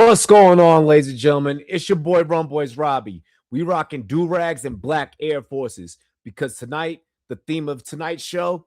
What's going on, ladies and gentlemen? It's your boy Rum Boys Robbie. We rocking do-rags and black Air Forces because tonight, the theme of tonight's show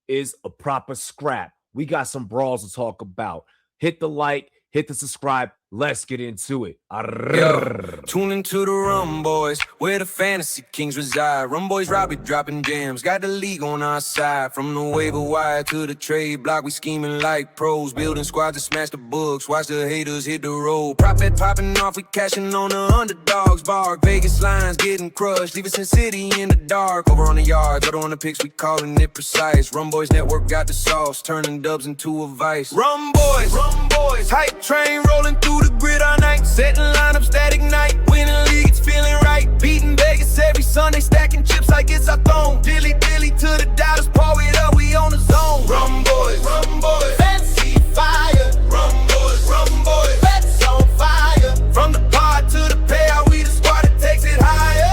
is a proper scrap. We got some brawls to talk about. Hit the like, hit the subscribe. Let's get into it. Yo, tune into the Rum Boys, where the fantasy kings reside. Rum Boys Robbie dropping jams, got the league on our side. From the waiver wire to the trade block, we scheming like pros. Building squads to smash the books, watch the haters hit the road. Prop bet popping off, we cashing on the underdogs. Bark, Vegas lines getting crushed, leave us in city in the dark. Over on the yards, other on the picks, we calling it precise. Rum Boys Network got the sauce, turning dubs into a vice. Rum Boys, hype train rolling through the grid all night, setting lineups that ignite, winning leagues, feeling right, beating Vegas every Sunday, stacking chips like it's our throne. Dilly to the dollars, pour it up, we on the zone. Rum Boys, fancy fire. Rum Boys, bets on fire. From the pod to the payout, we the squad that takes it higher.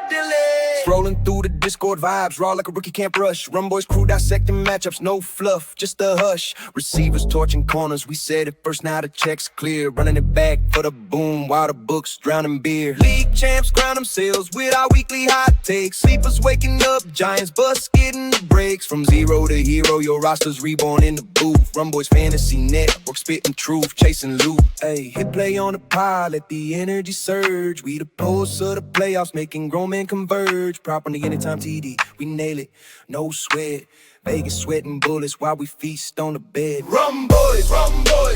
Dilly. Strolling through the Discord vibes, raw like a rookie can't rush. Rum Boys crew dissecting matchups, no fluff, just a hush. Receivers torching corners, we said it first, now the check's clear. Running it back for the boom, while the books drowning beer. League champs crown themselves with our weekly hot takes. Sleepers waking up, Giants bust getting the breaks. From zero to hero, your roster's reborn in the booth. Rum Boys Fantasy Network, spitting truth, chasing loot. Hey, hit play on the pod, let the energy surge. We the pulse of the playoffs, making grown men converge. Prop on the anytime TD, we nail it, no sweat. Vegas sweating bullets while we feast on the bed. Rum Boys,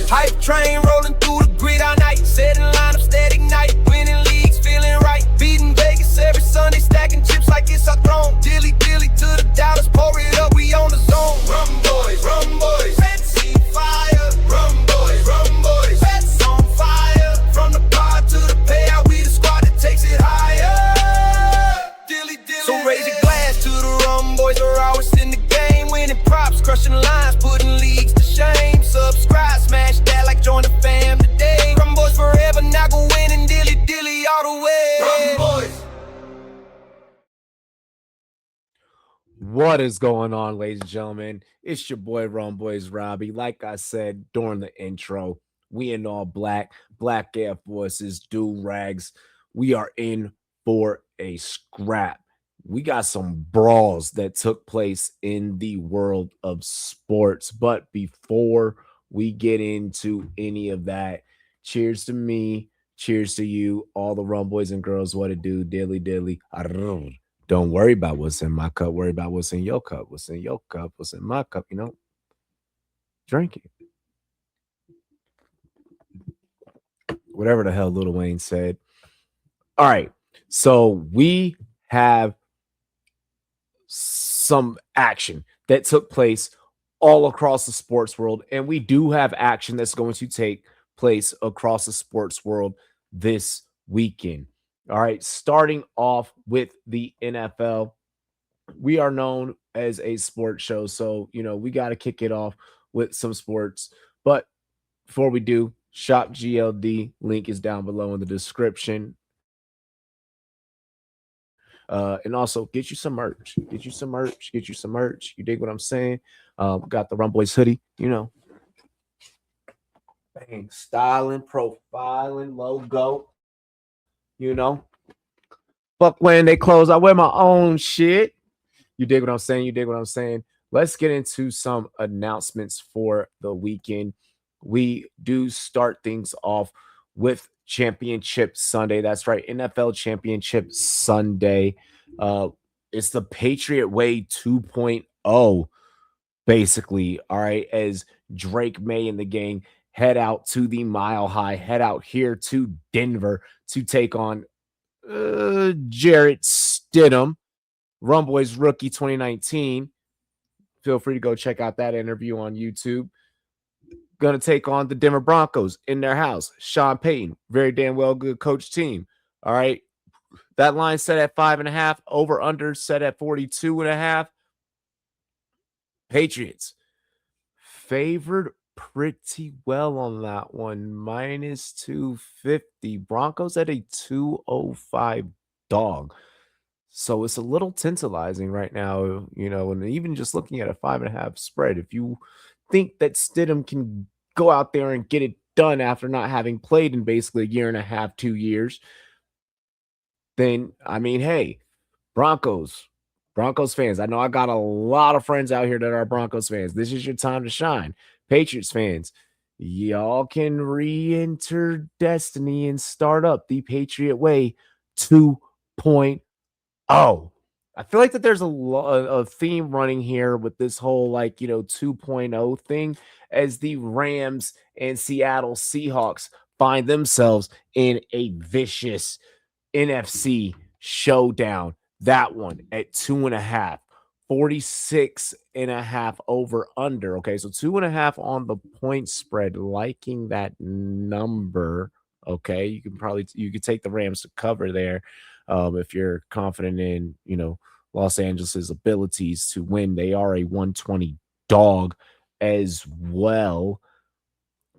hype train rolling through the grid all night, setting lineups that ignite, winning leagues, feeling right, beating Vegas every Sunday, stacking chips like it's our throne. Dilly to the dollars, pour it up, we on the zone. Rum Boys, fancy fire. Rum Boys, bets on fire. From the pod to the payout, we the squad that takes it higher. So raise your glass to the Rum Boys, are always in the game, winning props, crushing lines, putting leagues to shame. Subscribe, smash that like join the fam today. Rum Boys forever, now go winning dilly all the way. Rum Boys. What is going on, ladies and gentlemen? It's your boy Rum Boys Robbie. Like I said during the intro, we in all black Air Forces, do-rags. We are in for a scrap. We got some brawls that took place in the world of sports. But before we get into any of that, cheers to me, cheers to you, all the Rum Boys and girls. What it do, dilly. Don't worry about what's in my cup. Worry about what's in your cup. What's in your cup? What's in my cup? Drink it. Whatever the hell Lil Wayne said. All right. So we have some action that took place all across the sports world, and we do have action that's going to take place across the sports world this weekend. All right, starting off with the NFL. We are known as a sports show, so we got to kick it off with some sports. But before we do, Shop GLD link is down below in the description. And also get you some merch. Get you some merch. You dig what I'm saying? Got the Rum Boys hoodie, Bang, styling, profiling, logo. But when they close, I wear my own shit. You dig what I'm saying? Let's get into some announcements for the weekend. We do start things off with Championship Sunday. That's right, NFL Championship Sunday. It's the Patriot Way 2.0, basically. All right, as Drake May and the gang head out to the Mile High, head out here to Denver to take on Jarrett Stidham, Rum Boys rookie 2019. Feel free to go check out that interview on YouTube. Going to take on the Denver Broncos in their house. Sean Payton, very damn well good coach team. All right. That line set at 5.5, over under set at 42.5. Patriots favored pretty well on that one, minus 250. Broncos at a 205 dog. So it's a little tantalizing right now, and even just looking at a 5.5 spread, if you think that Stidham can go out there and get it done after not having played in basically a year and a half, 2 years, then I mean, hey, Broncos fans. I know I got a lot of friends out here that are Broncos fans. This is your time to shine. Patriots fans, y'all can re-enter destiny and start up the Patriot Way 2.0. I feel like that there's a theme running here with this whole 2.0 thing as the Rams and Seattle Seahawks find themselves in a vicious NFC showdown. That one at 2.5, 46.5 over under. Okay, so 2.5 on the point spread. Liking that number. Okay, you could take the Rams to cover there, if you're confident in Los Angeles's abilities to win. They are a 120 dog as well.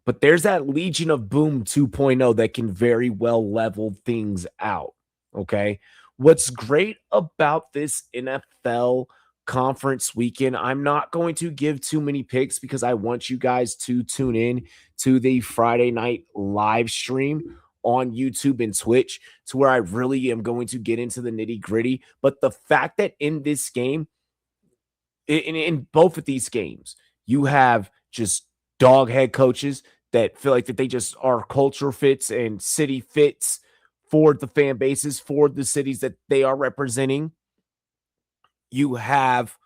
But there's that Legion of Boom 2.0 that can very well level things out. Okay. What's great about this NFL conference weekend, I'm not going to give too many picks because I want you guys to tune in to the Friday night live stream on YouTube and Twitch, to where I really am going to get into the nitty gritty. But the fact that in this game, in both of these games, you have just dog head coaches that feel like that they just are culture fits and city fits for the fan bases, for the cities that they are representing. You have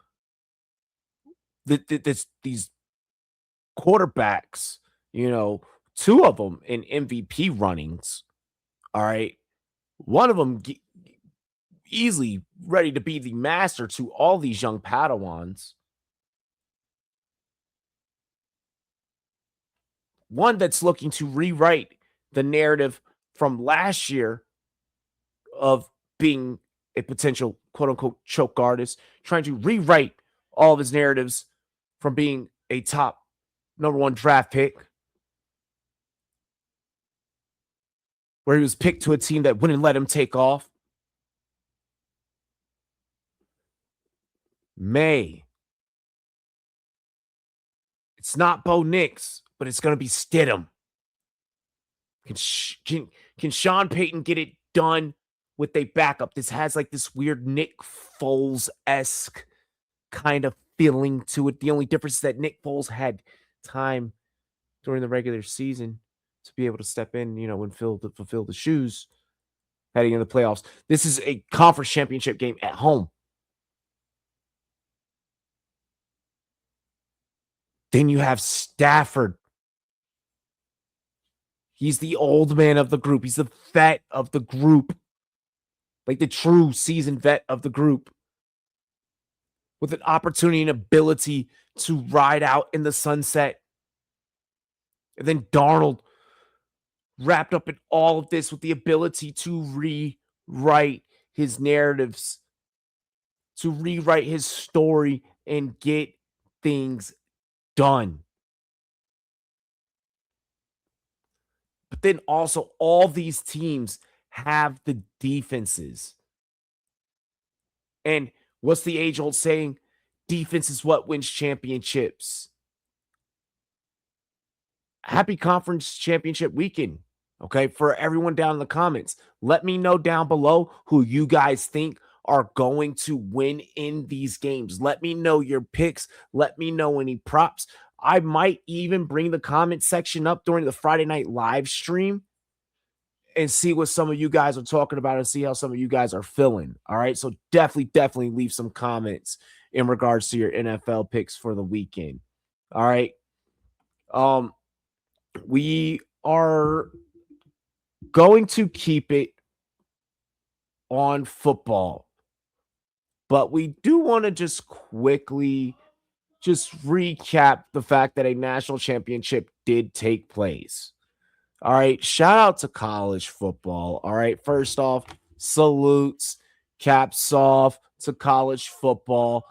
these quarterbacks, two of them in MVP runnings. All right. One of them easily ready to be the master to all these young Padawans. One that's looking to rewrite the narrative from last year of being a potential quote unquote choke artist, trying to rewrite all of his narratives from being a top number 1 draft pick, where he was picked to a team that wouldn't let him take off. It's not Bo Nix, but it's going to be Stidham. Can Sean Payton get it done with a backup? This has this weird Nick Foles-esque kind of feeling to it. The only difference is that Nick Foles had time during the regular season to be able to step in, and fulfill the shoes heading into the playoffs. This is a conference championship game at home. Then you have Stafford. He's the old man of the group. He's the vet of the group. The true seasoned vet of the group, with an opportunity and ability to ride out in the sunset. And then Darnold, wrapped up in all of this with the ability to rewrite his narratives, to rewrite his story and get things done. But then also, all these teams have the defenses. And what's the age-old saying? Defense is what wins championships. Happy conference championship weekend. Okay, for everyone down in the comments, let me know down below who you guys think are going to win in these games. Let me know your picks. Let me know any props. I might even bring the comment section up during the Friday night live stream and see what some of you guys are talking about and see how some of you guys are feeling. All right, so definitely leave some comments in regards to your NFL picks for the weekend. All right. We are going to keep it on football, but we do want to just quickly recap the fact that a national championship did take place. All right, shout out to college football. All right, first off, salutes, caps off to college football.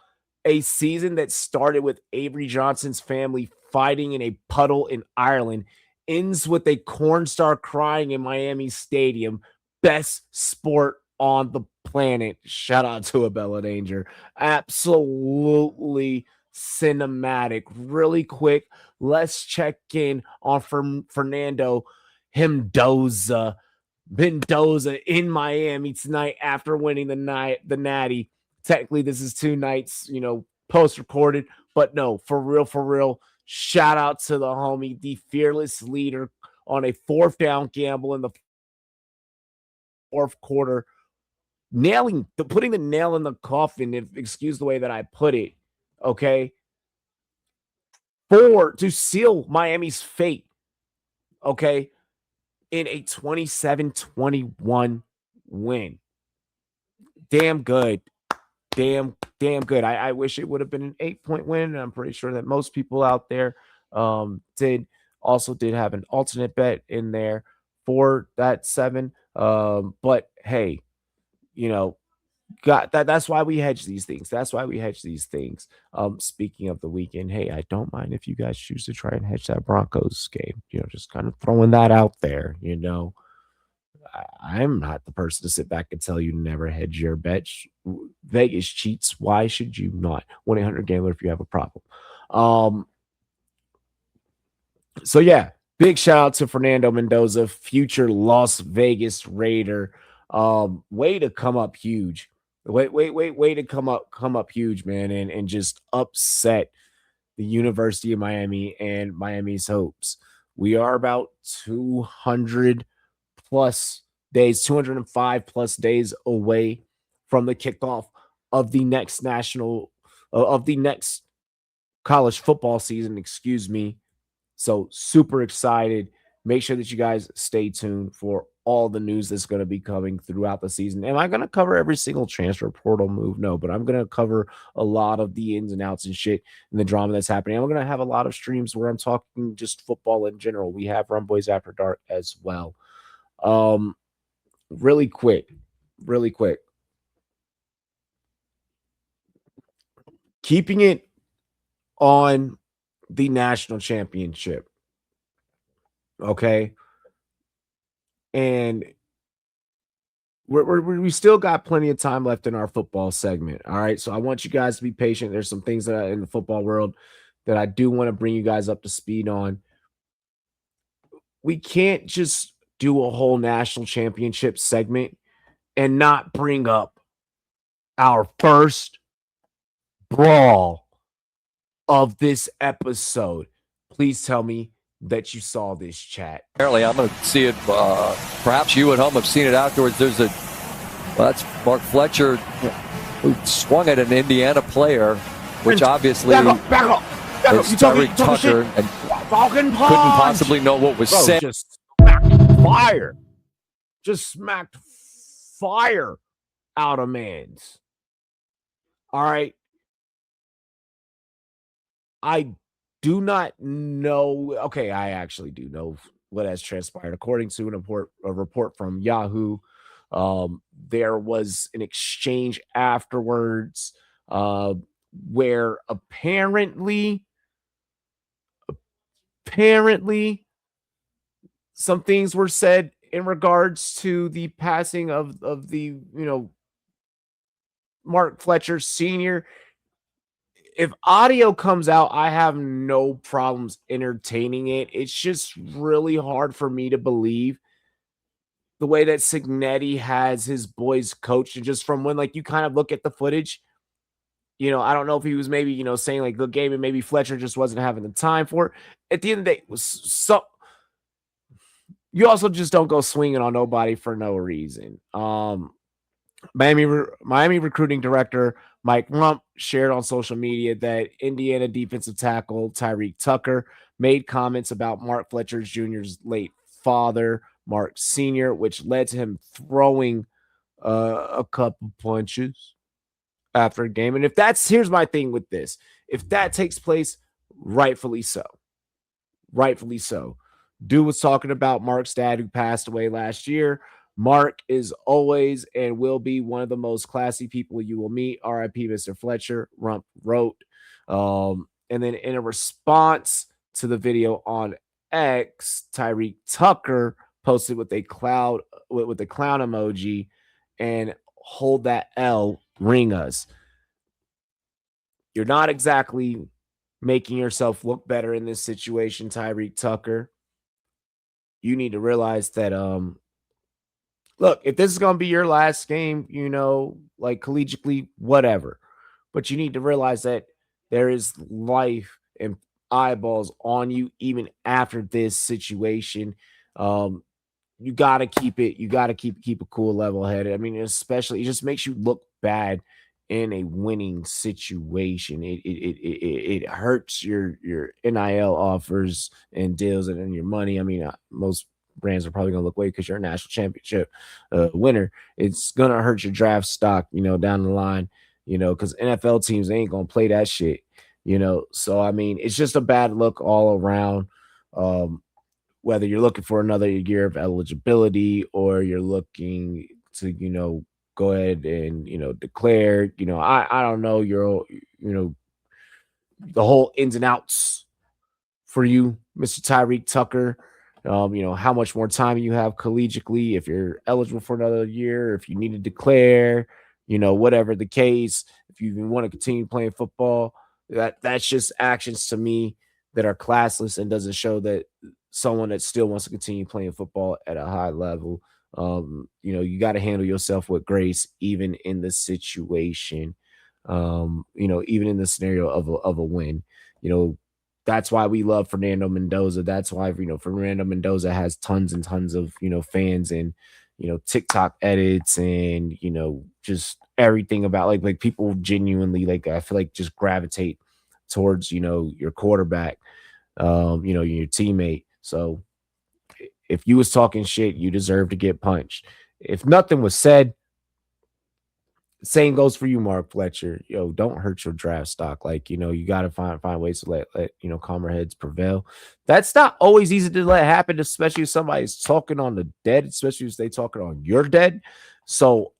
A season that started with Avery Johnson's family fighting in a puddle in Ireland ends with a corn star crying in Miami Stadium. Best sport on the planet. Shout out to Abella Danger. Absolutely cinematic. Really quick, let's check in on Fernando Mendoza in Miami tonight after winning the Natty. Technically, this is 2 nights, post recorded, but no, for real. Shout out to the homie, the fearless leader, on a 4th down gamble in the 4th quarter, putting the nail in the coffin, if excuse the way that I put it, okay, to seal Miami's fate, okay, in a 27-21 win. Damn good. Damn good. I wish it would have been an 8-point win. And I'm pretty sure that most people out there did have an alternate bet in there for that 7. But hey, that's why we hedge these things. Speaking of the weekend, hey, I don't mind if you guys choose to try and hedge that Broncos game. Just kind of throwing that out there. I'm not the person to sit back and tell you to never hedge your bets. Vegas cheats. Why should you not? 1-800-GAMBLER if you have a problem. So yeah, big shout out to Fernando Mendoza, future Las Vegas Raider. Way to come up huge. Way to come up huge, man, and just upset the University of Miami and Miami's hopes. We are about 200 plus days, 205 plus days away from the kickoff of the next college football season, excuse me. So super excited. Make sure that you guys stay tuned for all the news that's going to be coming throughout the season. Am I going to cover every single transfer portal move? No, but I'm going to cover a lot of the ins and outs and shit and the drama that's happening. I'm going to have a lot of streams where I'm talking just football in general. We have Rum Boys After Dark as well. Really quick. Keeping it on the national championship. Okay. And we still got plenty of time left in our football segment. All right. So I want you guys to be patient. There's some things that in the football world that I do want to bring you guys up to speed on. We can't just do a whole national championship segment and not bring up our first brawl of this episode. Please tell me that you saw this, chat. Apparently, I'm going to see it. Perhaps you at home have seen it afterwards. That's Mark Fletcher who swung at an Indiana player, which obviously back up. It's Tyreek Tucker and couldn't possibly know what was said. Just smacked fire out of man's. All right. I do not know. Okay, I actually do know what has transpired. According to a report from Yahoo, there was an exchange afterwards where apparently some things were said in regards to the passing of the Mark Fletcher Sr. If audio comes out, I have no problems entertaining it. It's just really hard for me to believe the way that Cignetti has his boys coached. And just from when, you kind of look at the footage, I don't know if he was maybe, saying the game and maybe Fletcher just wasn't having the time for it. At the end of the day, it was so. You also just don't go swinging on nobody for no reason. Miami recruiting director Mike Rump shared on social media that Indiana defensive tackle Tyreek Tucker made comments about Mark Fletcher Jr.'s late father, Mark Sr., which led to him throwing a couple punches after a game. And here's my thing with this. If that takes place, rightfully so. Dude was talking about Mark's dad who passed away last year. Mark is always and will be one of the most classy people you will meet. R.I.P. Mr. Fletcher, Rump wrote. And then in a response to the video on X, Tyreek Tucker posted with the clown emoji and hold that L, ring us. you're not exactly making yourself look better in this situation, Tyreek Tucker. You need to realize that look, if this is going to be your last game, like collegiately, whatever. But you need to realize that there is life and eyeballs on you even after this situation. Um, you got to keep it. You got to keep a cool, level headed. I mean, especially it just makes you look bad in a winning situation. It hurts your NIL offers and deals and your money. I mean, most brands are probably going to look away because you're a national championship winner. It's going to hurt your draft stock, down the line, because NFL teams ain't going to play that shit, So, I mean, it's just a bad look all around. Whether you're looking for another year of eligibility or you're looking to, go ahead and, declare, I don't know, the whole ins and outs for you, Mr. Tyreek Tucker. How much more time you have collegiately, if you're eligible for another year, if you need to declare, whatever the case, if you even want to continue playing football, that's just actions to me that are classless and doesn't show that someone that still wants to continue playing football at a high level. You got to handle yourself with grace, even in the situation, even in the scenario of a win. That's why we love Fernando Mendoza. That's why, Fernando Mendoza has tons and tons of, fans and, TikTok edits and, just everything about like people genuinely, like, I feel like just gravitate towards, your quarterback, your teammate. So if you was talking shit, you deserve to get punched. If nothing was said, same goes for you, Mark Fletcher. Don't hurt your draft stock. Like, you got to find ways to let calmer heads prevail. That's not always easy to let happen, especially if somebody's talking on the dead, especially if they talking on your dead. So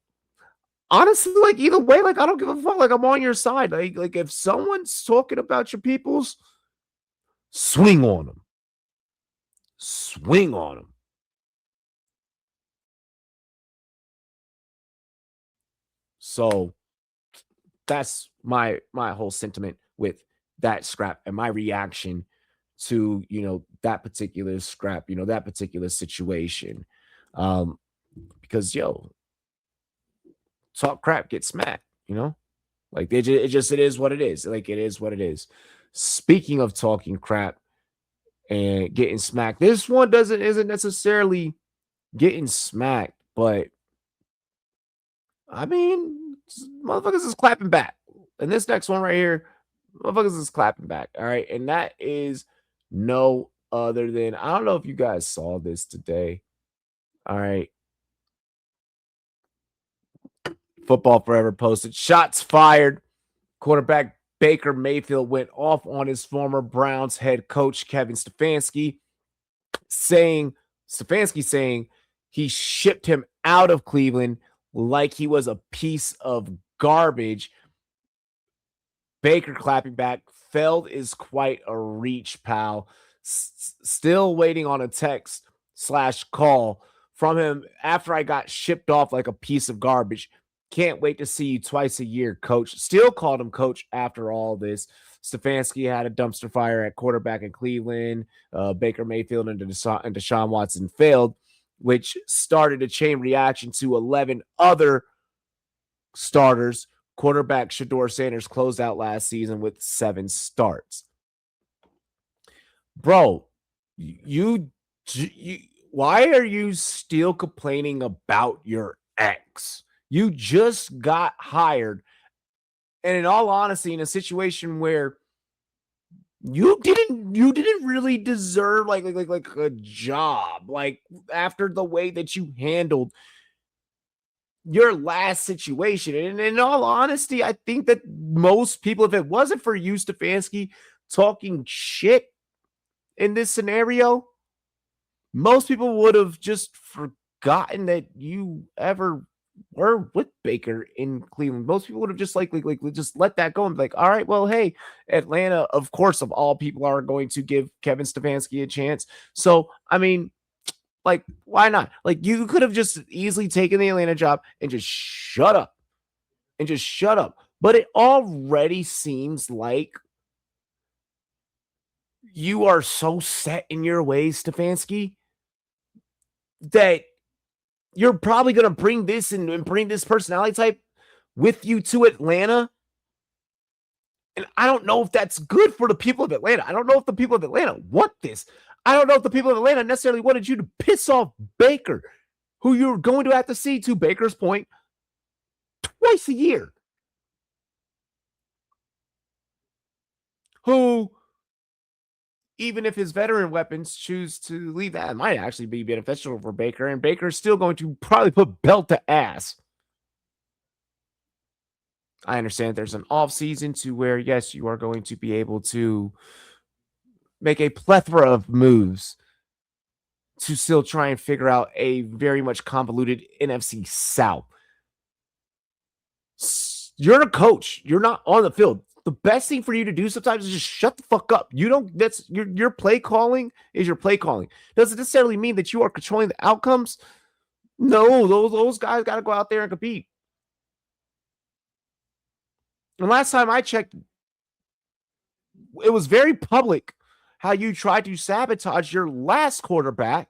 honestly, like, either way, like, I don't give a fuck. Like, I'm on your side. Like if someone's talking about your peoples, swing on them. Swing on them. So that's my whole sentiment with that scrap and my reaction to that particular scrap, that particular situation. Because talk crap, get smacked, like it is what it is. Like, it is what it is. Speaking of talking crap and getting smacked, this one isn't necessarily getting smacked, but I mean, motherfuckers is clapping back. And this next one right here, motherfuckers is clapping back. All right. And that is no other than, I don't know if you guys saw this today. All right. Football Forever posted shots fired. Quarterback Baker Mayfield went off on his former Browns head coach, Kevin Stefanski, saying he shipped him out of Cleveland like he was a piece of garbage. Baker clapping back. Feld is quite a reach, pal. Still waiting on a text/call from him after I got shipped off like a piece of garbage. Can't wait to see you twice a year, coach. Still called him coach after all this. Stefanski had a dumpster fire at quarterback in Cleveland. Baker Mayfield and Deshaun Watson failed, which started a chain reaction to 11 other starters. Quarterback Shedeur Sanders closed out last season with 7 starts. Bro, you why are you still complaining about your ex? You just got hired, and in all honesty, in a situation where you didn't really deserve like a job, like after the way that you handled your last situation. And in all honesty, I think that most people, if it wasn't for you, Stefanski, talking shit in this scenario, most people would have just forgotten that you ever were with Baker in Cleveland. Most people would have just like just let that go and be like, all right, well, hey, Atlanta, of course, of all people, are going to give Kevin Stefanski a chance. So, I mean, like, why not? Like, you could have just easily taken the Atlanta job and just shut up. but it already seems like you are so set in your ways, Stefanski, that you're probably going to bring this and bring this personality type with you to Atlanta. And I don't know if that's good for the people of Atlanta. I don't know if the people of Atlanta want this. I don't know if the people of Atlanta necessarily wanted you to piss off Baker, who you're going to have to see, to Baker's point, twice a year. Who, even if his veteran weapons choose to leave, that might actually be beneficial for Baker. And Baker's still going to probably put belt to ass. I understand there's an off season to where, yes, you are going to be able to make a plethora of moves to still try and figure out a very much convoluted NFC South. You're a coach. You're not on the field. The best thing for you to do sometimes is just shut the fuck up. You don't, that's your play calling is your play calling. Doesn't necessarily mean that you are controlling the outcomes. No, those guys got to go out there and compete. And last time I checked, it was very public how you tried to sabotage your last quarterback,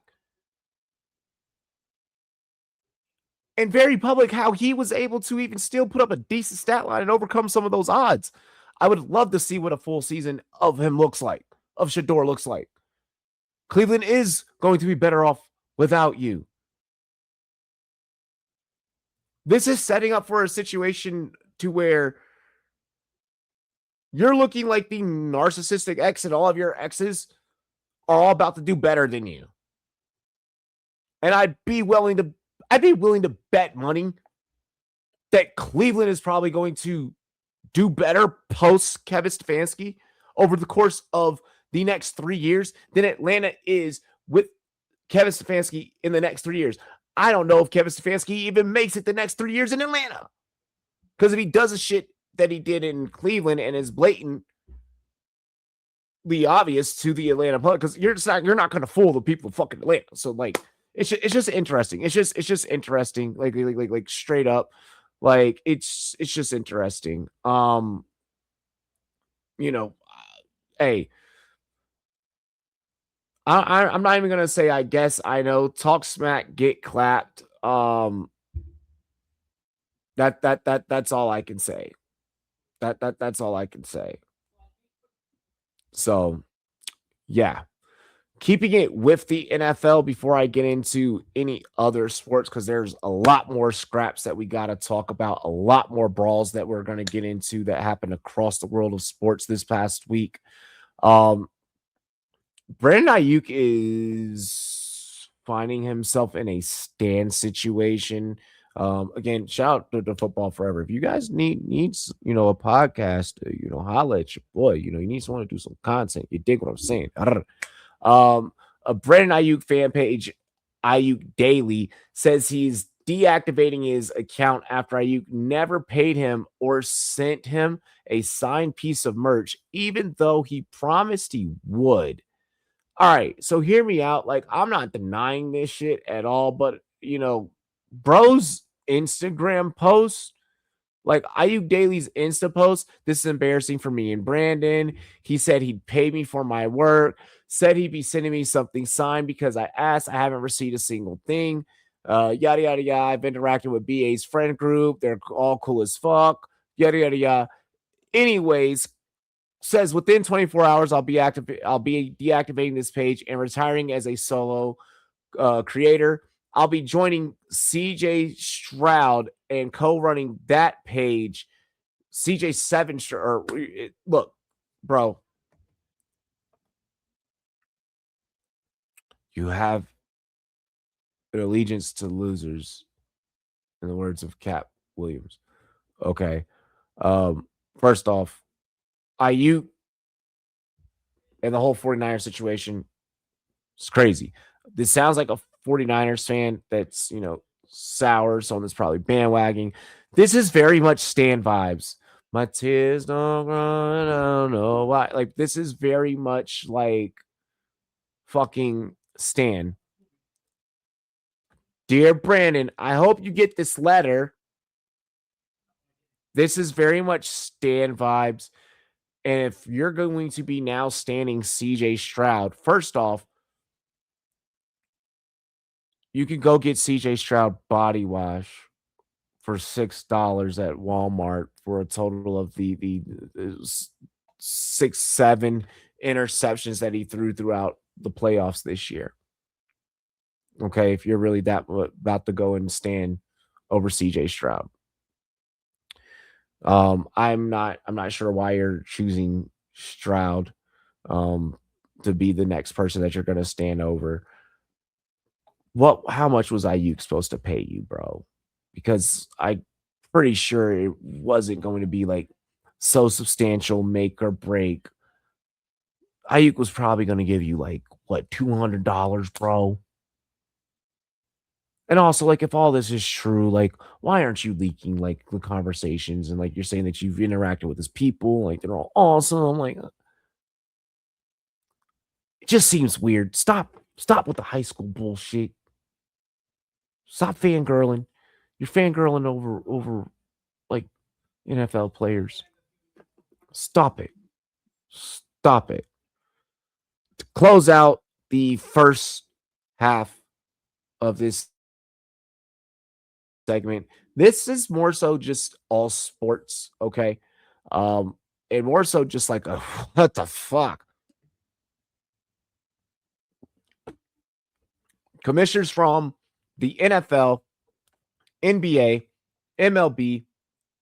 and very public how he was able to even still put up a decent stat line and overcome some of those odds. I would love to see what a full season of him looks like, of Shedeur looks like. Cleveland is going to be better off without you. This is setting up for a situation to where you're looking like the narcissistic ex, and all of your exes are all about to do better than you. And I'd be willing to bet money that Cleveland is probably going to do better post Kevin Stefanski over the course of the next 3 years than Atlanta is with Kevin Stefanski in the next 3 years. I don't know if Kevin Stefanski even makes it the next 3 years in Atlanta. Because if he does the shit that he did in Cleveland and is blatantly obvious to the Atlanta public, because you're not going to fool the people of fucking Atlanta. So like, it's just interesting. It's just interesting. Like straight up, like it's just interesting. Hey, I'm not even gonna say I guess I know. Talk smack, get clapped. That's all I can say. That's all I can say. So, yeah. Keeping it with the NFL before I get into any other sports, because there's a lot more scraps that we got to talk about, a lot more brawls that we're going to get into that happened across the world of sports this past week. Brandon Ayuk is finding himself in a stand situation. Again, shout out to Football Forever. If you guys needs a podcast, holla at your boy. You need someone to do some content. You dig what I'm saying? A Brandon Ayuk fan page, Ayuk Daily, says he's deactivating his account after Ayuk never paid him or sent him a signed piece of merch, even though he promised he would. All right, so hear me out. Like, I'm not denying this shit at all, but bro's Instagram post, like Ayuk Daily's Insta post, this is embarrassing for me and Brandon. He said he'd pay me for my work, said he'd be sending me something signed because I asked. I haven't received a single thing. Yada, yada, yada. I've interacted with BA's friend group. They're all cool as fuck. Yada, yada, yada. Anyways, says within 24 hours, I'll be deactivating this page and retiring as a solo creator. I'll be joining CJ Stroud and co-running that page. CJ Seven, look, bro, you have an allegiance to losers, in the words of Cap Williams. Okay, first off, Ayuk and the whole 49er situation is crazy. This sounds like a 49ers fan that's, sour, someone that's probably bandwagoning. This is very much Stan vibes. My tears don't run, I don't know why. Like, this is very much like fucking Stan. Dear Brandon, I hope you get this letter. This is very much Stan vibes. And if you're going to be now standing CJ Stroud, first off, you can go get CJ Stroud body wash for $6 at Walmart for a total of the 6-7 interceptions that he threw throughout the playoffs this year. Okay, if you're really that about to go and stand over CJ Stroud. I'm not sure why you're choosing Stroud to be the next person that you're going to stand over. How much was Ayuk supposed to pay you, bro? Because I'm pretty sure it wasn't going to be like so substantial, make or break. Ayuk was probably going to give you like what, $200, bro. And also, like, if all this is true, like, why aren't you leaking like the conversations and like you're saying that you've interacted with his people, like they're all awesome? Like, it just seems weird. Stop with the high school bullshit. Stop fangirling. You're fangirling over like NFL players. Stop it. Stop it. To close out the first half of this segment, this is more so just all sports, okay? And more so just like a what the fuck? Commissioners from the NFL, NBA, MLB,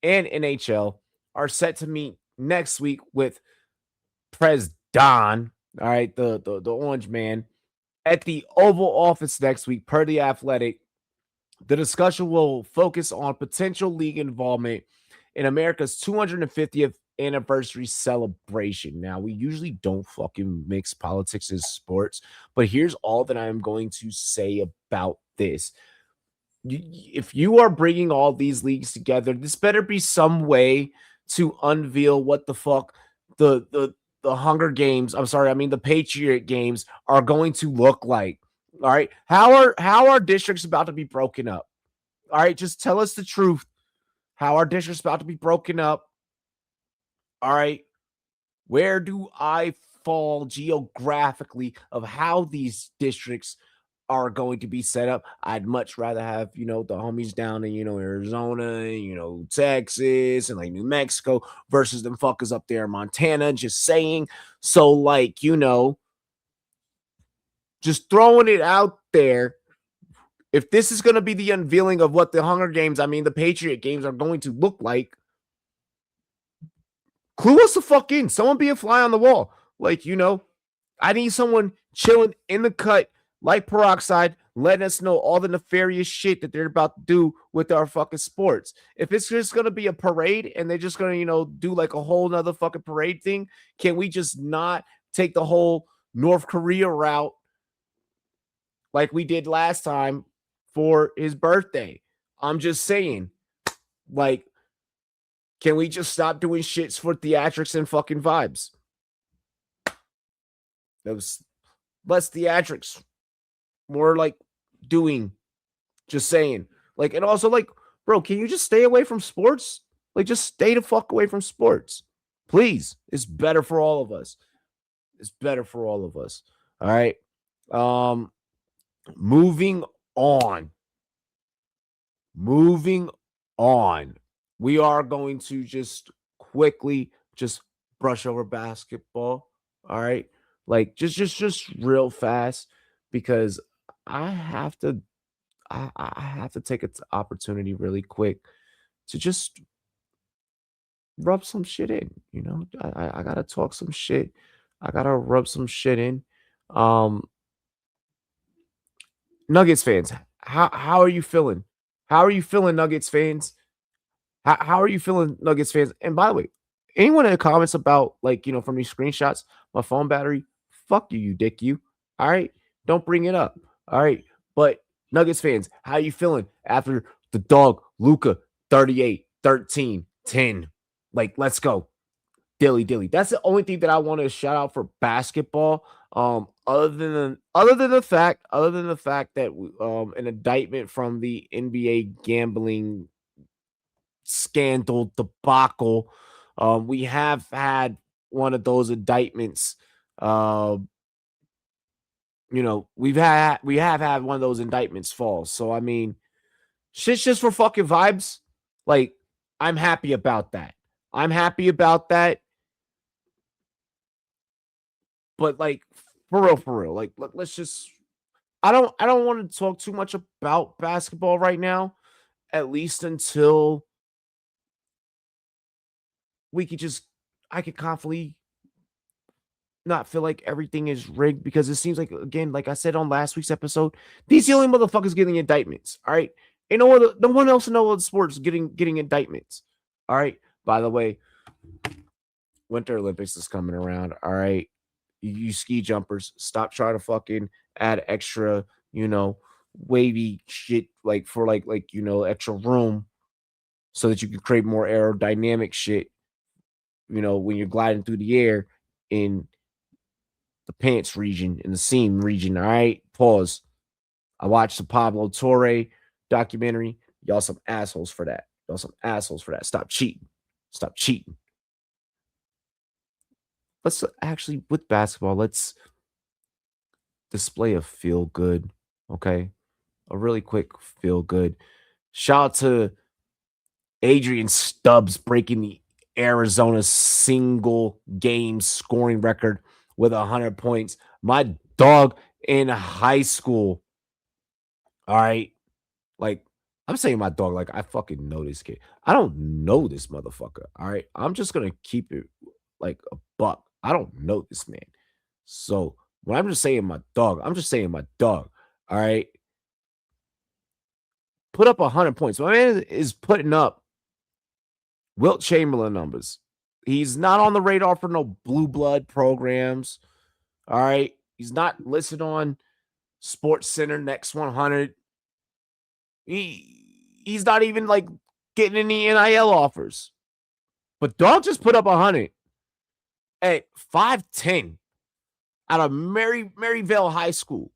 and NHL are set to meet next week with Pres Don, all right, the orange man, at the Oval Office next week, per the Athletic. The discussion will focus on potential league involvement in America's 250th anniversary celebration. Now, we usually don't fucking mix politics and sports, but here's all that I am going to say about this. If you are bringing all these leagues together, this better be some way to unveil what the fuck the Hunger Games, the Patriot Games are going to look like. All right. How are districts about to be broken up? All right, just tell us the truth. How our district's about to be broken up. All right. Where do I fall geographically of how these districts are going to be set up? I'd much rather have, the homies down in, Arizona, Texas and like New Mexico versus them fuckers up there in Montana, just saying. So, like, just throwing it out there. If this is going to be the unveiling of what the Hunger Games, the Patriot Games are going to look like, clue us the fuck in. Someone be a fly on the wall. Like, I need someone chilling in the cut, like Peroxide, letting us know all the nefarious shit that they're about to do with our fucking sports. If it's just going to be a parade and they're just going to, do like a whole nother fucking parade thing, can we just not take the whole North Korea route like we did last time for his birthday? I'm just saying, like, can we just stop doing shits for theatrics and fucking vibes? That was less theatrics, more like doing, just saying. Like, and also, like, bro, can you just stay away from sports? Like, just stay the fuck away from sports. Please. It's better for all of us. It's better for all of us. All right. Moving on. We are going to just quickly just brush over basketball. All right. Like just real fast, because I have to take an opportunity really quick to just rub some shit in. I gotta talk some shit. I gotta rub some shit in. Nuggets fans, how are you feeling? How are you feeling, Nuggets fans? How are you feeling, Nuggets fans? And by the way, anyone in the comments about, like, from these screenshots, my phone battery, fuck you, you dick, you. All right. Don't bring it up. All right. But Nuggets fans, how you feeling after the dog Luca 38, 13, 10? Like, let's go. Dilly. That's the only thing that I want to shout out for basketball. Other than the fact that an indictment from the NBA gambling scandal debacle. We have had one of those indictments. We have had one of those indictments fall. So I mean, shit's just for fucking vibes. Like, I'm happy about that. But like, for real, like let's just. I don't want to talk too much about basketball right now, at least until I could confidently not feel like everything is rigged, because it seems like, again, like I said on last week's episode, these the only motherfuckers getting indictments. All right, ain't no one else in all the sports getting indictments. All right. By the way, Winter Olympics is coming around. All right, you ski jumpers, stop trying to fucking add extra, wavy shit like for extra room so that you can create more aerodynamic shit. When you're gliding through the air in the pants region, in the seam region. All right, pause. I watched the Pablo Torre documentary. Y'all some assholes for that. Stop cheating. Let's actually, with basketball, let's display a feel good. Okay, a really quick feel good. Shout out to Adrian Stubbs breaking the Arizona single game scoring record with 100 points. My dog in high school. All right. Like, I'm saying my dog, like I fucking know this kid. I don't know this motherfucker. All right. I'm just going to keep it like a buck. I don't know this man. So when I'm just saying my dog, I'm just saying my dog. All right. Put up 100 points. My man is putting up Wilt Chamberlain numbers. He's not on the radar for no blue blood programs. All right. He's not listed on Sports Center Next 100. He's not even like getting any NIL offers. But dog just put up 100 at 5'10" out of Maryvale High School.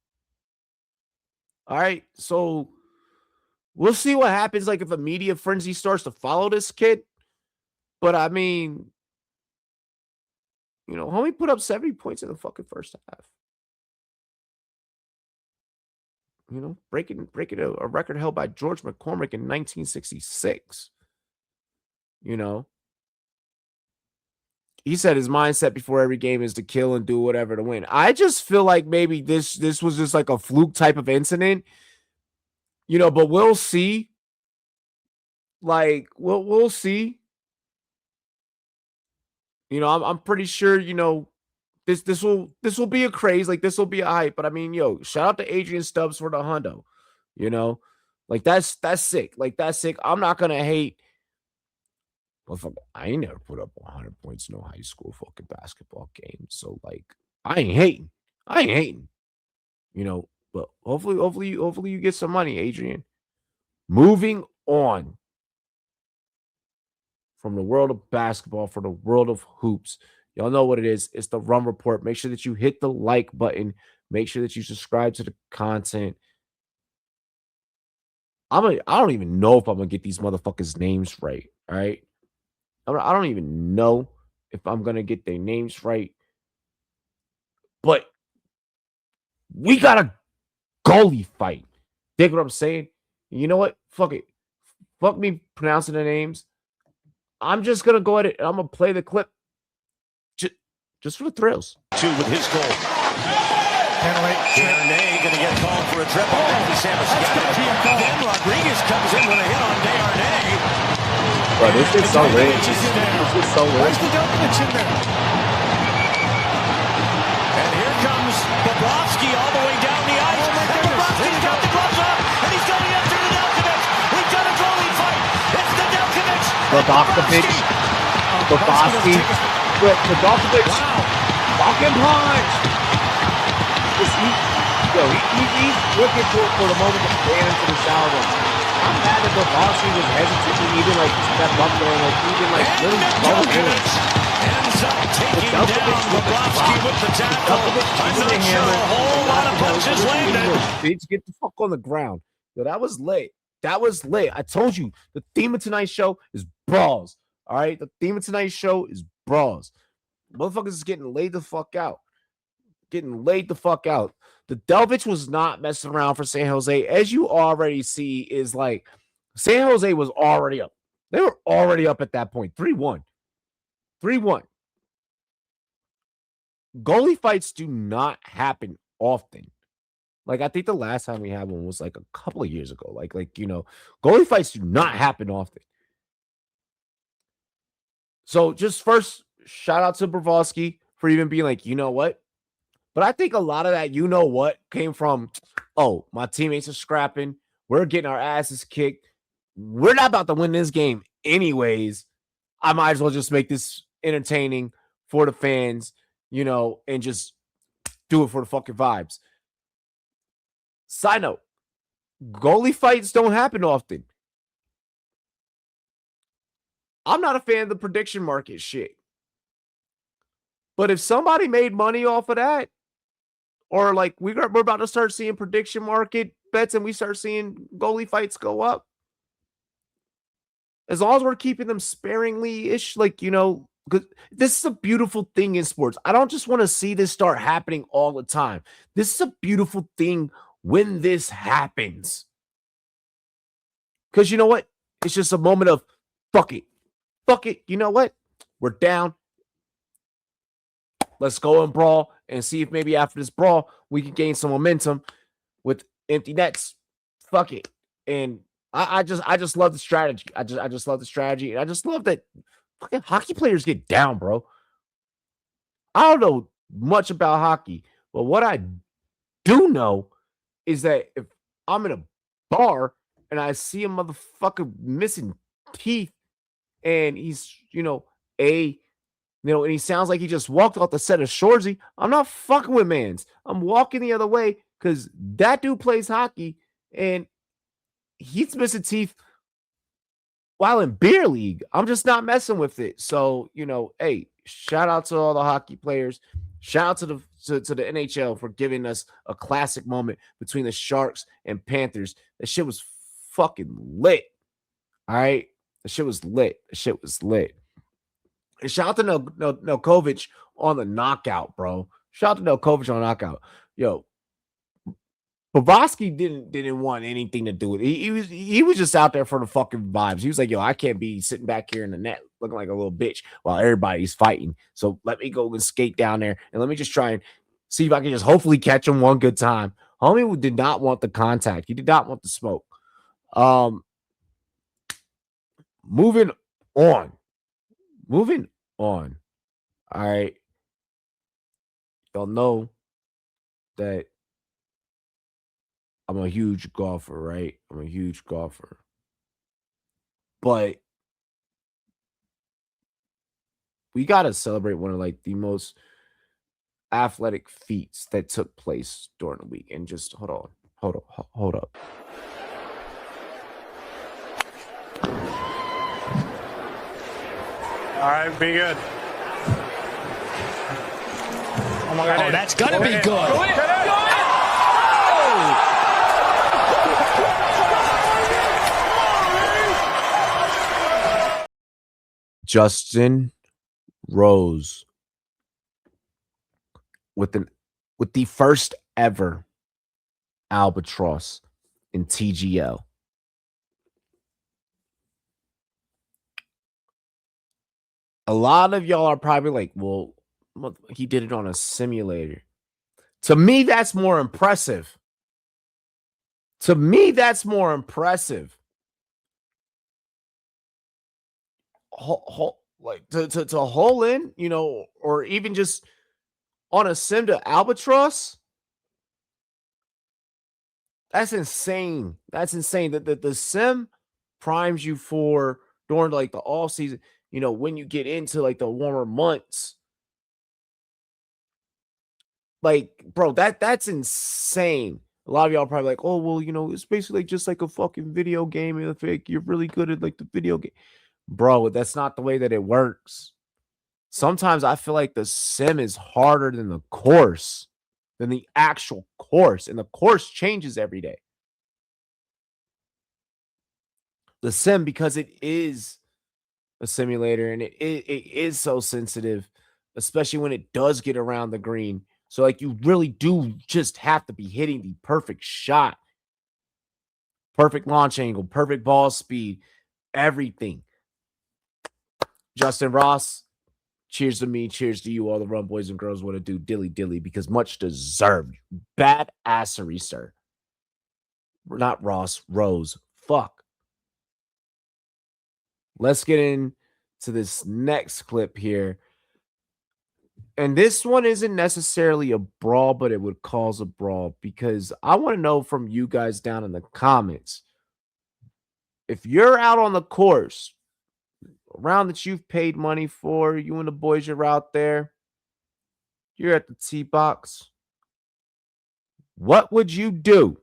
All right. So we'll see what happens, like if a media frenzy starts to follow this kid. But I mean, homie put up 70 points in the fucking first half. Breaking a record held by George McCormick in 1966. He said his mindset before every game is to kill and do whatever to win. I just feel like maybe this was just like a fluke type of incident, but we'll see. Like, we'll see. I'm pretty sure, this will be a craze. Like, this will be a hype. But I mean, shout out to Adrian Stubbs for the hundo. Like that's sick. Like, that's sick. I'm not gonna hate. I ain't never put up 100 points in no high school fucking basketball game. So like, I ain't hating. But hopefully you get some money, Adrian. Moving on from the world of basketball for the world of hoops. Y'all know what it is. It's the Rum Report. Make sure that you hit the like button. Make sure that you subscribe to the content. I don't even know if I'm gonna get these motherfuckers' names right. All right. I don't even know if I'm gonna get their names right. But we got a goalie fight. Dig what I'm saying? You know what? Fuck it. Fuck me pronouncing the names. I'm just gonna go at it and I'm gonna play the clip. Just for the thrills. Two with his goal. Darnay going to get called for a trip on Becky Samus. Then Rodriguez comes in with a hit on Darnay. Bro, this is so lit. This is so lit. Where's the Djokovic in there? And here comes Bobrovsky all the way down the ice. And Bobrovsky's got the gloves on, and he's going after the Djokovic. We've got a goalie fight. It's the Djokovic. Bobrovsky. Bobrovsky. Fucking punch. He's looking for the moment to stand into the shower. I'm mad that Bobrovsky was hesitant to even like step up there and like even like really go in. Ends up taking down Bobrovsky with the tackle. I'm not sure a whole lot of punches landed. Bitch, get the fuck on the ground. Yo, that was late. That was lit. I told you the theme of tonight's show is brawls. All right. The theme of tonight's show is brawls. Motherfuckers is getting laid the fuck out. Getting laid the fuck out. The Delvich was not messing around for San Jose. As you already see, is like San Jose was already up. They were already up at that point. 3-1. 3-1. Goalie fights do not happen often. Like, I think the last time we had one was like a couple of years ago. Like, goalie fights do not happen often. So just first, shout out to Bravosky for even being like, you know what? But I think a lot of that, you know what, came from, oh, my teammates are scrapping. We're getting our asses kicked. We're not about to win this game anyways. I might as well just make this entertaining for the fans, and just do it for the fucking vibes. Side note, goalie fights don't happen often. I'm not a fan of the prediction market shit. But if somebody made money off of that, or like we're about to start seeing prediction market bets and we start seeing goalie fights go up, as long as we're keeping them sparingly-ish, because this is a beautiful thing in sports. I don't just want to see this start happening all the time. This is a beautiful thing when this happens. Because you know what? It's just a moment of, fuck it. Fuck it. You know what? We're down. Let's go and brawl and see if maybe after this brawl, we can gain some momentum with empty nets. Fuck it. And I just love the strategy. I just love the strategy. And I just love that fucking hockey players get down, bro. I don't know much about hockey, but what I do know is that if I'm in a bar and I see a motherfucker missing teeth and he's, and he sounds like he just walked off the set of Shorzy, I'm not fucking with mans. I'm walking the other way because that dude plays hockey and he's missing teeth while in beer league. I'm just not messing with it. So, hey, shout out to all the hockey players. Shout out to the NHL for giving us a classic moment between the Sharks and Panthers. That shit was fucking lit. All right? The shit was lit. And shout out to Nelkovic on the knockout, bro. Shout out to Nelkovic on the knockout. Yo, Bobrovsky didn't want anything to do with it. He was just out there for the fucking vibes. He was like, yo, I can't be sitting back here in the net looking like a little bitch while everybody's fighting. So let me go and skate down there and let me just try and see if I can just hopefully catch him one good time. Homie did not want the contact. He did not want the smoke. Moving on. All right. Y'all know that I'm a huge golfer, right? I'm a huge golfer. But we got to celebrate one of the most athletic feats that took place during the week. And just hold up. All right, be good. Oh my God! Oh, that's gonna be good. Justin Rose with the first ever albatross in TGL. A lot of y'all are probably like, well, he did it on a simulator. To me, that's more impressive. Like to hole in, or even just on a sim to albatross. That's insane. That the sim primes you for during the off season. When you get into the warmer months, bro, that's insane. A lot of y'all are probably like, oh, well, it's basically just like a fucking video game. And if you're really good at the video game, bro, that's not the way that it works. Sometimes I feel like the sim is harder than the course, than the actual course, and the course changes every day. the sim, because it is a simulator and it is so sensitive, especially when it does get around the green. So like you really do just have to be hitting the perfect shot, perfect launch angle, perfect ball speed, everything. Justin Ross, cheers to me, cheers to you, all the Rum boys and girls want to do dilly dilly, because much deserved. Bad assery, sir. Not Ross, Rose. Fuck. Let's get into this next clip here. And this one isn't necessarily a brawl, but it would cause a brawl, because I want to know from you guys down in the comments, if you're out on the course, a round that you've paid money for, you and the boys are out there, you're at the tee box, what would you do?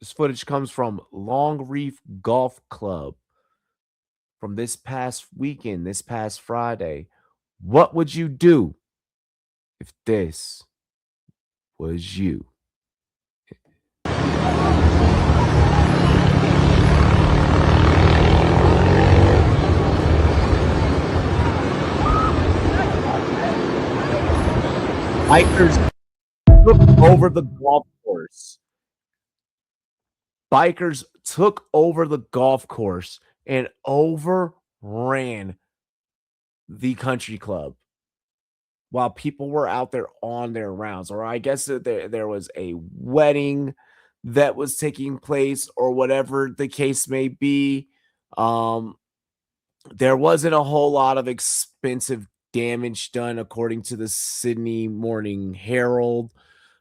This footage comes from Long Reef Golf Club from this past weekend, this past Friday. What would you do if this was you? Bikers took over the golf course. Bikers took over the golf course and overran the country club while people were out there on their rounds. Or I guess that there was a wedding that was taking place, or whatever the case may be. There wasn't a whole lot of expensive damage done, according to the Sydney Morning Herald.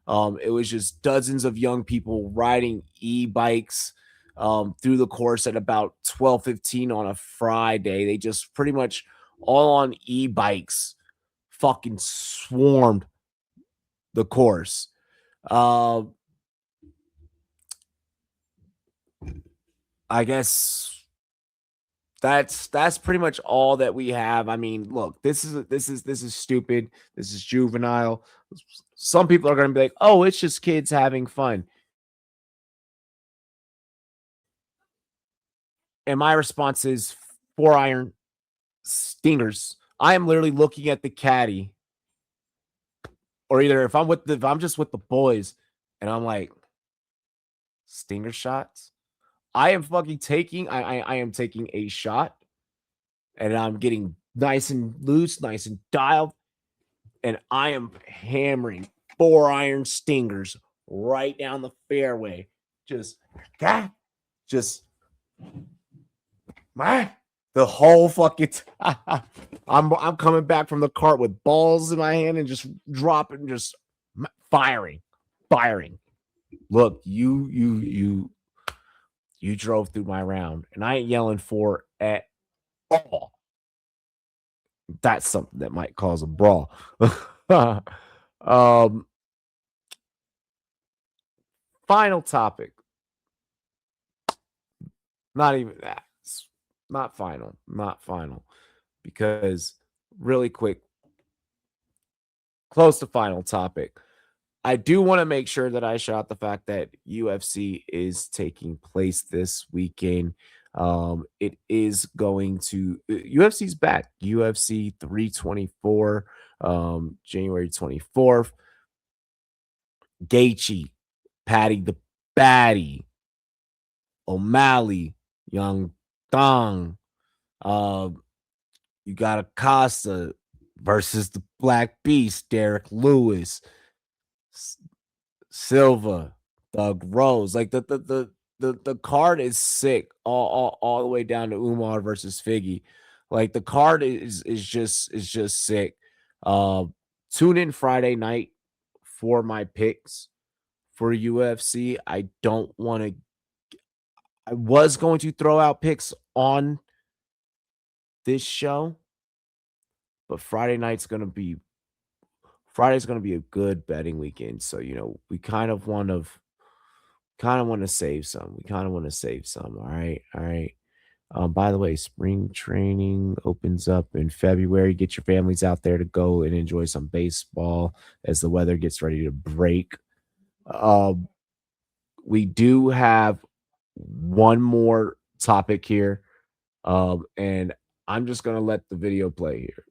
It was just dozens of young people riding e-bikes through the course at about 12:15 on a Friday. They just pretty much all on e-bikes fucking swarmed the course. I guess that's pretty much all that we have. I mean, look, this is stupid. This is juvenile. Some people are going to be like, "Oh, it's just kids having fun." And my response is 4-iron stingers. I am literally looking at the caddy, or either if I'm just with the boys and I'm like, stinger shots. I am fucking taking I am taking a shot, and I'm getting nice and loose, nice and dialed, and I am hammering 4-iron stingers right down the fairway. Just man, the whole fucking I'm coming back from the cart with balls in my hand and just dropping, just firing. Look, you drove through my round, and I ain't yelling for at all. That's something that might cause a brawl. Final topic. Not even that. Not final. Because really quick, close to final topic. I do want to make sure that I shout out the fact that UFC is taking place this weekend. It is going to UFC's back. UFC 324, January 24th. Gaethje, Patty the Batty, O'Malley, Young Thong. You got Acosta versus the Black Beast, Derek Lewis, Silva, Doug Rose. Like the card is sick all the way down to Umar versus Figgy. Like the card is just sick. Tune in Friday night for my picks for UFC. I was going to throw out picks on this show, but Friday's going to be a good betting weekend. So, we kind of want to save some. All right. By the way, spring training opens up in February. Get your families out there to go and enjoy some baseball as the weather gets ready to break. We do have one more topic here. And I'm just going to let the video play here.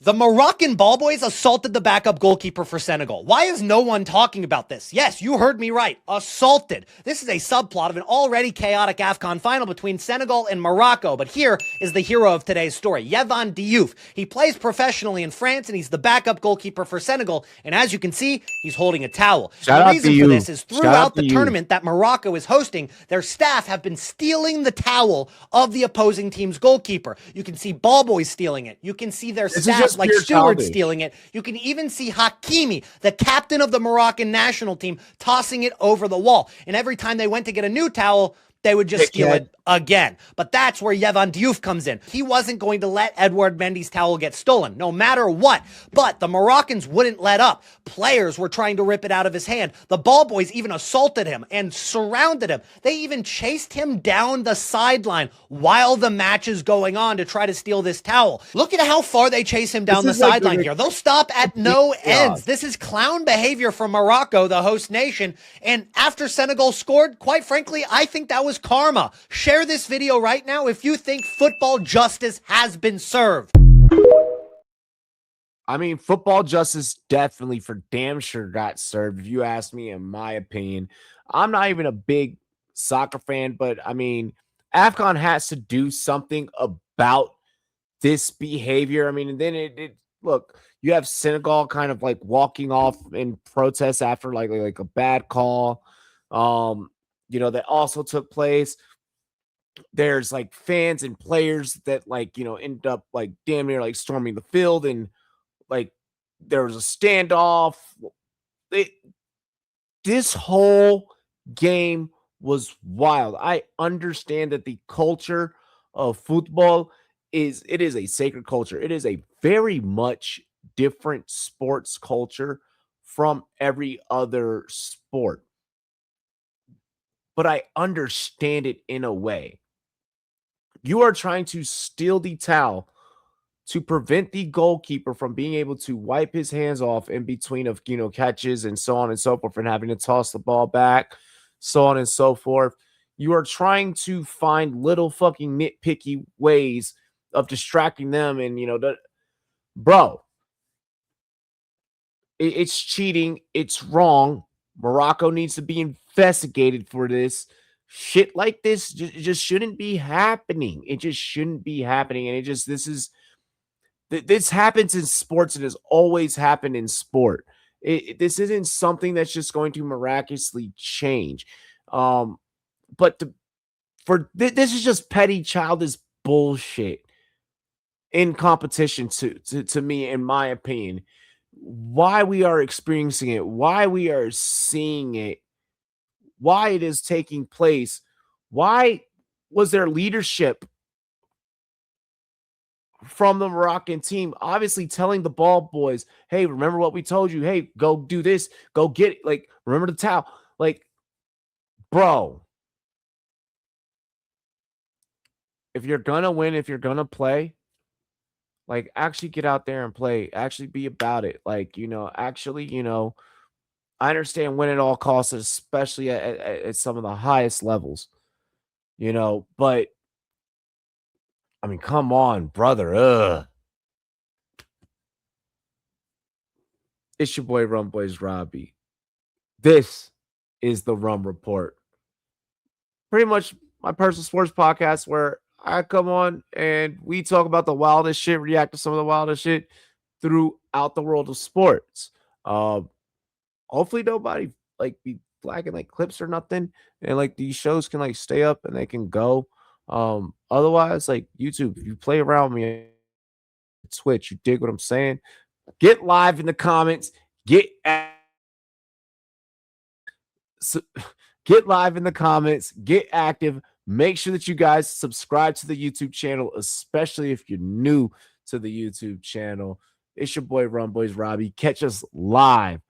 The Moroccan ball boys assaulted the backup goalkeeper for Senegal. Why is no one talking about this? Yes, you heard me right. Assaulted. This is a subplot of an already chaotic AFCON final between Senegal and Morocco. But here is the hero of today's story, Yvan Diouf. He plays professionally in France, and he's the backup goalkeeper for Senegal. And as you can see, he's holding a towel. The reason for this is throughout the tournament that Morocco is hosting, their staff have been stealing the towel of the opposing team's goalkeeper. You can see ball boys stealing it. You can see their staff like stewards stealing it. You can even see Hakimi, the captain of the Moroccan national team, tossing it over the wall. And every time they went to get a new towel, they would just steal it again. But that's where Yvan Diouf comes in. He wasn't going to let Edouard Mendy's towel get stolen, no matter what. But the Moroccans wouldn't let up. Players were trying to rip it out of his hand. The ball boys even assaulted him and surrounded him. They even chased him down the sideline while the match is going on to try to steal this towel. Look at how far they chase him down the sideline here. They'll stop at no ends. This is clown behavior from Morocco, the host nation. And after Senegal scored, quite frankly, I think that was karma. Share this video right now if you think football justice has been served. I mean, football justice definitely for damn sure got served, if you ask me, in my opinion. I'm not even a big soccer fan, but I mean, AFCON has to do something about this behavior. I mean, and then it look, you have Senegal kind of like walking off in protest after like a bad call, that also took place. There's like fans and players that end up like damn near like storming the field, and like there was a standoff. This whole game was wild. I understand that the culture of football is a sacred culture. It is a very much different sports culture from every other sport. But I understand it in a way. You are trying to steal the towel to prevent the goalkeeper from being able to wipe his hands off in between of catches and so on and so forth, and having to toss the ball back, so on and so forth. You are trying to find little fucking nitpicky ways of distracting them, and bro, it's cheating. It's wrong. Morocco needs to be investigated for this. Shit like this just shouldn't be happening. It just shouldn't be happening. And this happens in sports. It has always happened in sport. This isn't something that's just going to miraculously change. But this is just petty, childish bullshit in competition to me, in my opinion. Why we are experiencing it, why we are seeing it, why it is taking place, why was there leadership from the Moroccan team obviously telling the ball boys, hey, remember what we told you, hey, go do this, go get it, like, remember the towel, like, bro, if you're gonna win, if you're gonna play, like, actually get out there and play, actually be about it, like, I understand win at all costs, especially at some of the highest levels, but I mean, come on, brother. It's your boy Rum Boys Robbie. This is the Rum Report. Pretty much my personal sports podcast where I come on and we talk about the wildest shit, react to some of the wildest shit throughout the world of sports. Hopefully nobody be flagging like clips or nothing, and like these shows can stay up and they can go. Otherwise, like YouTube, if you play around me on Twitch, you dig what I'm saying? Get live in the comments. Get live in the comments. Get active. Make sure that you guys subscribe to the YouTube channel, especially if you're new to the YouTube channel. It's your boy Rum Boys Robbie. Catch us live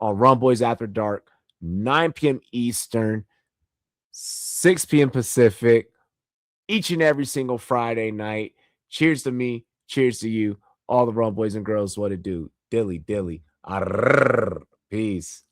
on Rum Boys After Dark, 9 p.m. Eastern, 6 p.m. Pacific, each and every single Friday night. Cheers to me. Cheers to you. All the Rum Boys and girls, what it do. Dilly, dilly. Arrrr. Peace.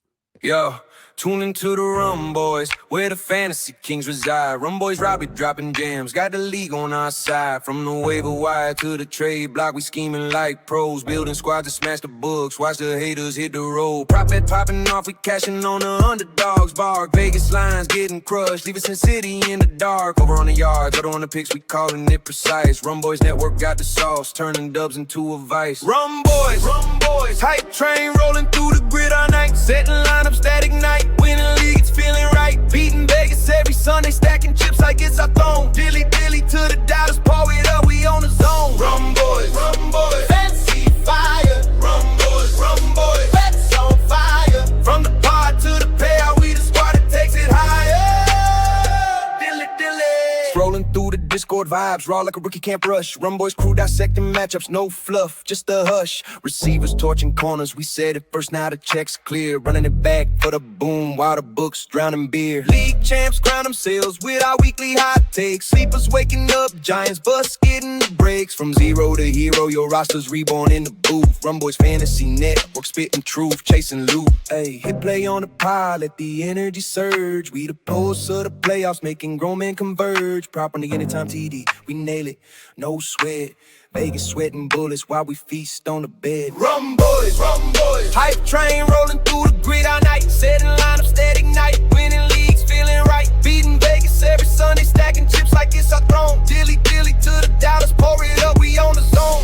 Yo, tune into the Rum Boys, where the fantasy kings reside. Rum Boys Robbie dropping jams, got the league on our side. From the waiver wire to the trade block, we scheming like pros. Building squads to smash the books, watch the haters hit the road. Prop bet popping off, we cashing on the underdogs. Bark, Vegas lines getting crushed, leaving Sin City in the dark. Over on the yards, out on the picks, we calling it precise. Rum Boys Network got the sauce, turning dubs into a vice. Rum Boys, hype train rolling through the grid all night. Setting lineup, static night, winning league, it's feeling right. Beating Vegas every Sunday, stacking chips like it's our throne. Dilly to the dollars, pour it up, we on the zone. Rum Boys, fancy fire. Rum Boys, bets on fire. From the pod to the payout, we the squad that takes it higher. Dilly. Scrolling through the Discord vibes, raw like a rookie can't rush. Rum Boys crew dissecting matchups, no fluff, just a hush. Receivers torching corners, we said it first, now the check's clear. Running it back for the boom, while the books drowning beer. League champs crown themselves with our weekly hot takes. Sleepers waking up, Giants bust getting the breaks. From zero to hero, your roster's reborn in the booth. Rum Boys Fantasy Network, spitting truth, chasing loot. Hey, hit play on the pod, let the energy surge. We the pulse of the playoffs, making grown men converge. Prop on the anytime TD, we nail it, no sweat. Vegas sweating bullets while we feast on the bed. Rum Boys, hype train rolling through the grid all night. Setting lineup, static night, winning leagues, feeling right. Beating Vegas every Sunday, stacking chips like it's our throne. Dilly to the dollars, pour it up, we on the zone.